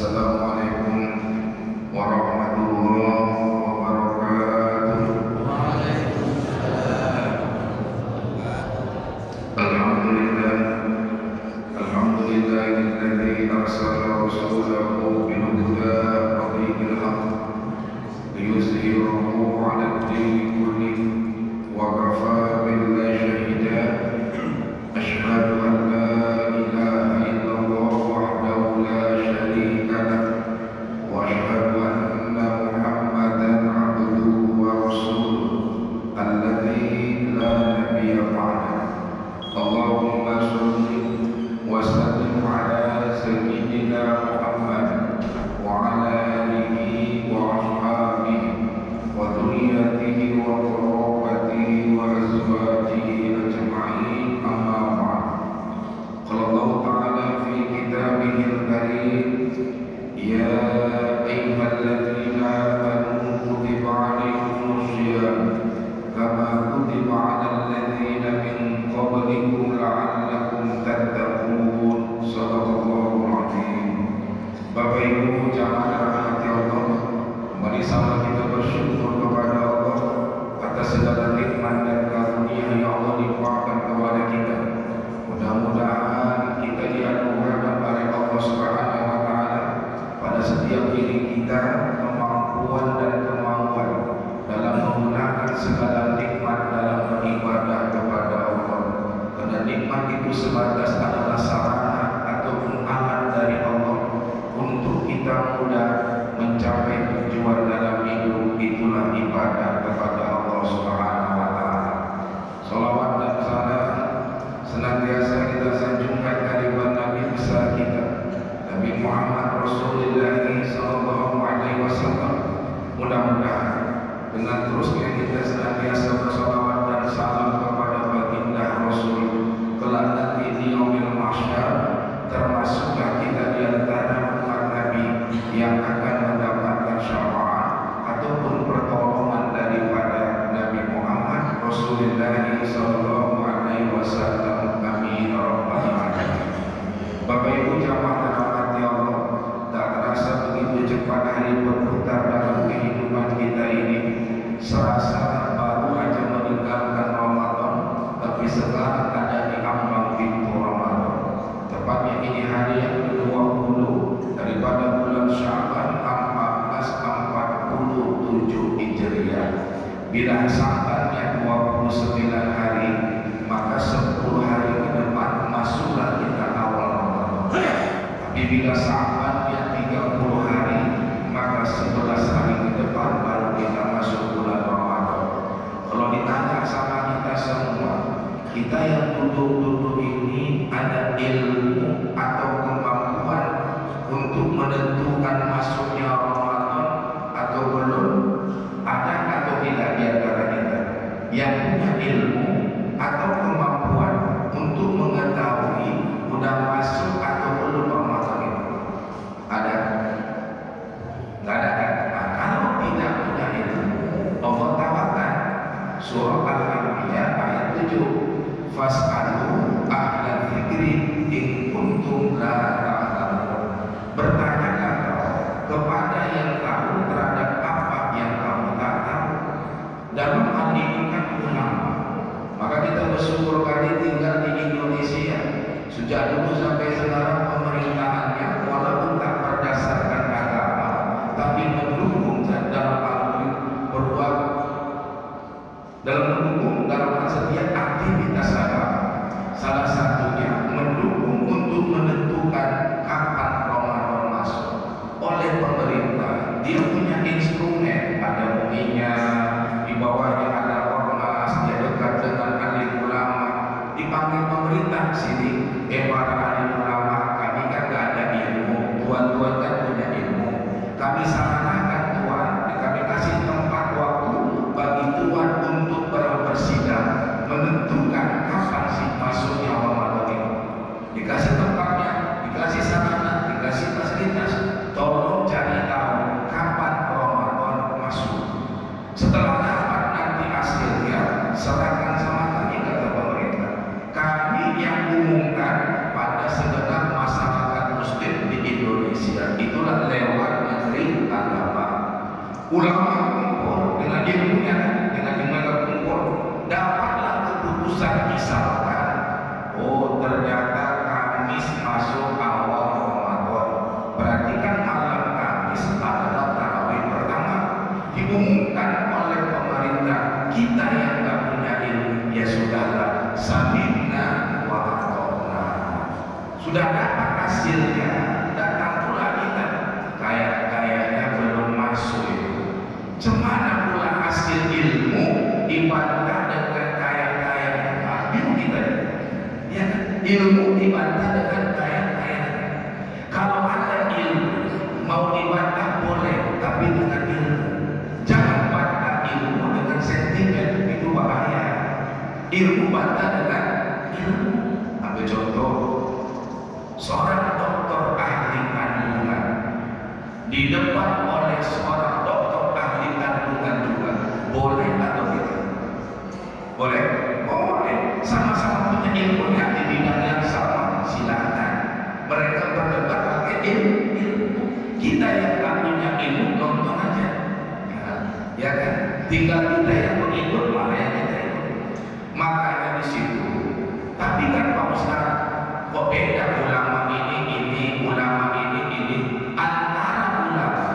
Assalamualaikum warahmatullahi wabarakatuh. Alhamdulillah, alhamdulillahilladzi arsala rasulahu bil huda wa dinil haqq liyuzhirahu 'ala ad-dini kullihi wa kafaa billahi shahida. Asyhadu an la ilaha illallah wahdahu la syarika lah wa asyhadu anna Muhammadan 'abduhu wa rasuluh alladzi la nabiyya ba'dahu. Allahumma shalli wa sallim ala sayyidina Muhammad wa ala alihi wa ashabihi wa dhurriyyatihi wa qurratihi wa azwajihi ajma'in, amma ba'd. Qala Allah ta'ala fi kitabihil karim, ya ayyuhalladzina amanu kutiba 'alaikumus shiyam kama kutiba 'alal ladzina min qablikum la'allakum tattaqun. Shadaqallahul 'azim. Bapak Ibu jamaah rahmati Allah, mari sama kita bersyukur kepada Allah atas segala nikmat dan karunia yang Allah limpahkan kepada kita. Mudah-mudahan kita dianugerahkan oleh Allah Subhanahu wa taala pada setiap diri kita kemampuan dan kemauan dalam menggunakan segala nikmat dalam beribadah kepada Allah. Karena nikmat itu sebatas adalah sarana ataupun alat dari Allah untuk kita mudah mencapai tujuan dalam hidup, itulah ibadah kepada Allah Subhanahu wa taala. Salawat dan salam senantiasa kita sanjungkan kehadirat Nabi besar kita, Nabi Muhammad Rasulullah sallallahu alaihi wasallam. Mudah-mudahan dengan terusnya kita senantiasa bersalawat dan salam kepada baginda Rasul, kelak nanti di yaumil mahsyar termasuklah kita di antara umat Nabi yang akan mendapatkan syafaat ataupun pertolongan daripada Nabi Muhammad Rasulullah sallallahu alaihi wasallam. Amin ya rabbal alamin. Bapak Ibu jamaah dirahmati Allah, tak terasa begitu cepat hari berputar dalam kehidupan kita ini. Serasa baru aja meninggalkan Ramadan, tapi sekarang ada di ambang pintu Ramadan. Tepatnya ini hari yang ke-20 daripada bulan Sya'ban 1447 Hijriah. Bila Sya'ban yang 29 hari, maka 10 hari ke depan masuklah kita awal Ramadan. Tapi bila Sya'ban yang 30 hari, maka 11 hari ke depan baru kita masuk bulan Ramadan. Kalau ditanya sama kita semua, kita yang duduk-duduk ini ada ilmu atau kemampuan untuk menentukan masuknya Ramadan atau belum? Ada atau tidak di antara kita yang punya ilmu atau kemampuan untuk mengetahui sudah masuk atau belum Ramadan itu? Ada? Nggak ada kan? Nah, kalau tidak punya ilmu, Allah tawarkan surah Al-Anbiya ayat 7, fas'alu ahla dzikri in kuntum la ta'lamun. Bertanyalah kepada yang tahu terhadap apa yang kamu tak tahu. Dalam hal ini kan ulama. Maka kita bersyukur kali tinggal di Indonesia. Sejak dulu sampai sekarang pemerintahannya walaupun tak berdasarkan agama, tapi mendukung dalam berbuat dalam setiap aktivitas agama. Salah satunya mendukung untuk menentukan kapan Ramadan masuk oleh pemerintah. Dia punya instrumen, ada uninya, di bawahnya ada ormas, dia dekat dengan ahli ulama, dipanggil pemerintah sini, para ahli ulama, kami kan gak ada ilmu, tuan-tuan kan punya ilmu, kami saranakan tuan, kami kasih tempat waktu bagi tuan untuk bersidang menentukan kapan sih masuknya Ramadan ini. Dikasih tempatnya, dikasih sarana, dikasih fasilitas, tolong cari tahu kapan Ramadan masuk. Setelah dapat nanti hasilnya serahkan sama kami, kata pemerintah. Kami yang umumkan pada Ustaz misalkan, oh ternyata Kamis masuk awal Ramadan, berarti kan malam Kamis adalah tarawih pertama. Diumumkan oleh pemerintah, kita yang nggak punya ilmu ya sudahlah, samina wa ata'na. Sudah dapat hasilnya, datang pula kita kayaknya belum masuk itu. Cemana pula hasil ilmu dibantah dengan kaya-kayanya? Bingung kita ya kan? Ilmu dibantah dengan kaya-kayanya. Kalau ada ilmu mau dibantah boleh, tapi dengan ilmu. Jangan bantah ilmu dengan sentimen, itu bahaya. Ilmu bantah dengan ilmu. Ambil contoh, seorang dokter ahli kandungan didebat oleh seorang dokter ahli kandungan juga, boleh atau tidak? Boleh? Boleh. Sama-sama punya ilmunya di bidang yang sama, silakan. Mereka berdebat pakai ilmu. Kita yang tak punya ilmu nonton aja, ya kan? Tinggal kita yang mengikut, mana yang kita ikut. Makanya di situ. Tapi kan Pak Ustaz, kok beda ulama ini, ulama ini. Antara ulama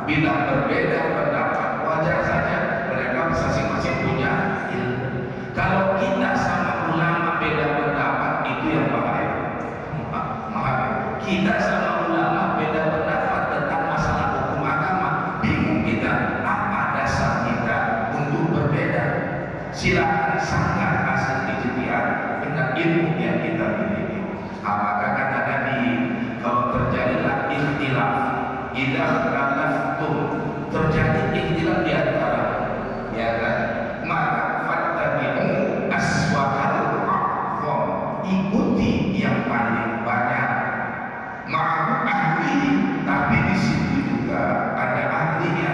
bila berbeda pendapat, wajar saja mereka masing-masing punya ilmu. Kalau kita sama ulama beda pendapat, itu yang bahaya. Kita sama ulama beda pendapat tentang masalah hukum agama, bingung kita apa dasar kita untuk berbeda. Silakan sanggah hasil ijtihad dengan ilmu yang kita miliki. Maka kata Nabi, kalau terjadilah ikhtilaf, idza khalaftum, terjadi ikhtilaf di antara, ya kan, maka fattabi'u aswaqal aqwam, ikuti yang paling banyak. Ma'ahu ahli, tapi di situ juga ada ahlinya.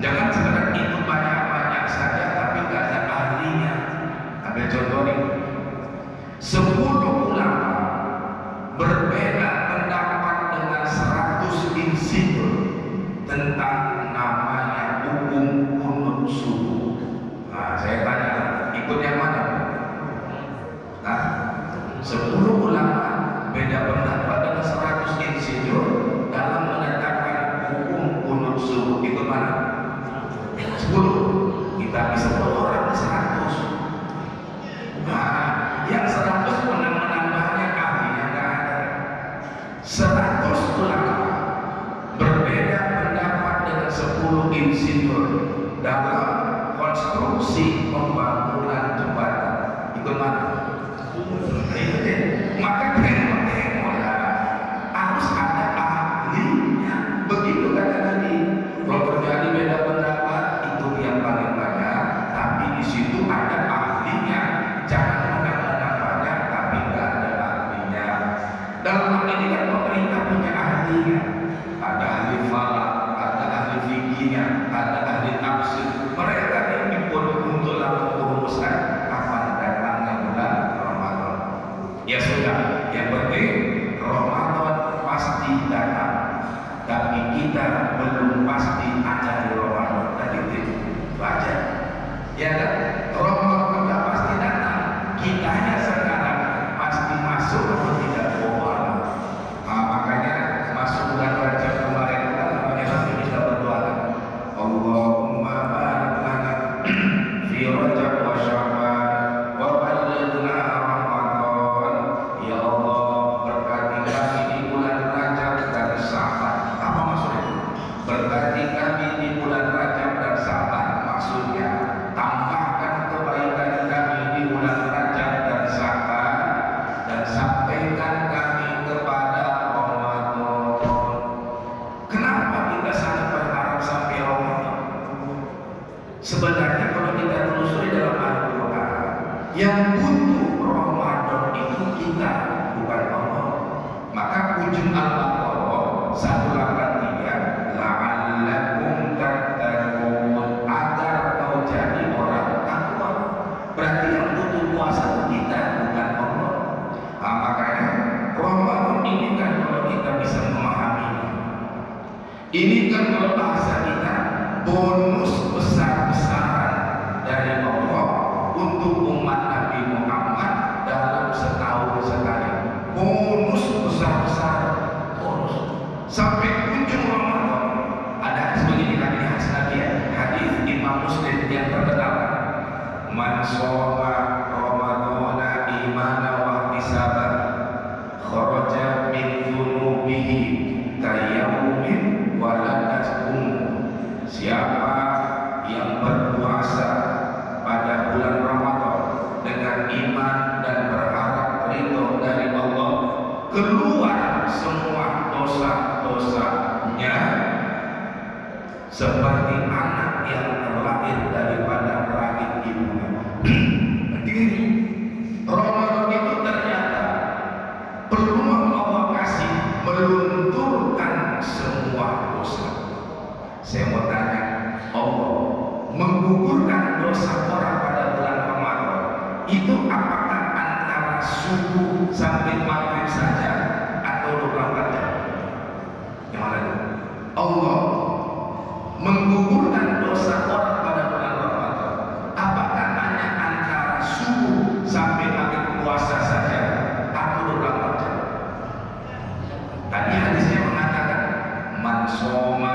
Jangan sekedar ikut banyak-banyak saja tapi gak ada ahlinya. Ambil contoh nih, 10 ulama berbeda pendapat dengan 100 insinyur tentang namanya hukum kunut subuh. Nah, saya tanya, ikut yang mana? Nah, 10 ulama beda pendapat dengan 100 insinyur dalam menetapkan hukum kunut subuh. Ikut mana? 10. Kita bisa 10 orang 100. Nah, yang 100 menambahnya ahlinya nggak ada. 100 ulama berbeda pendapat dengan 10 insinyur dalam konstruksi pembangunan jembatan. Ikut mana? Maka tengok-tengoklah, harus ada ahlinya. Begitu kata Nabi. Kalau terjadi beda pendapat, itu yang paling banyak, tapi di situ ada ahlinya. Jangan menang-menang banyak tapi nggak ada ahlinya. Dalam hal ini kan pemerintah punya ahlinya. Ada ahli falak, ada ahli fikihnya, ada ahli tafsir. Mereka yang dibuat untuk lakukan merumuskan kapan datangnya bulan Ramadan. Ya sudah, yang penting Ramadan pasti datang, tapi kita belum pasti ada di Ramadan. Tadi itu baca, ya kan? Ramadan sudah pasti datang, kitanya sekarang pasti masuk atau tidak, bohong. Makanya masuk bulan Rajab kemarin kan namanya nanti kita berdoa, Allahumma barik lana fi Rajab wa Sya'ban wa ballighna Ramadan. Ya Allah, berkati kami di bulan Rajab dan Sya'ban. Apa maksudnya? Berkati kami di bulan Rajab dan Sya'ban, maksudnya tambahkan kebaikan kami di bulan Rajab dan Sya'ban, dan sampaikan kami kepada Ramadan. Kenapa kita sangat berharap sampai Ramadan? Sebenarnya kalau kita telusuri dalam Al-Quran, yang butuh Ramadan itu kita, bukan Allah. Maka ujung Al-Baqarah 183, la'allakum tattaqun, agar kau jadi orang takwa. Berarti yang butuh puasa itu kita, bukan Allah. Makanya Ramadan ini kan kalau kita bisa memahami, ini kan kalau bahasa kita bonus besar-besaran dari Allah untuk untuk umat Nabi Muhammad dalam setahun sekali. Bonus besar-besar, bonus sampai ujung Ramadan. Ada hadis begini, hadis Nabi, hadis Imam Muslim yang terkenal. Man shoma Ramadana imanan wa ihtisaban kharaja min dzunubihi kayaumin waladat ummu. Siapa yang berpuasa pada bulan Ramadan dengan iman dan berharap ridho dari Allah, keluar semua dosa-dosanya seperti anak yang terlahir daripada rahim ibunya. Berdiri Ramadan itu ternyata peluang Allah kasih melunturkan semua dosa. Saya mau tanya, Allah menggugurkan dosa orang pada bulan Ramadan itu apakah antara subuh sampai maghrib saja atau 24 jam? Yang mana? Allah menggugurkan dosa orang pada bulan Ramadan apakah hanya antara subuh sampai maghrib puasa saja atau 24 jam? Tadi hadisnya mengatakan man shoma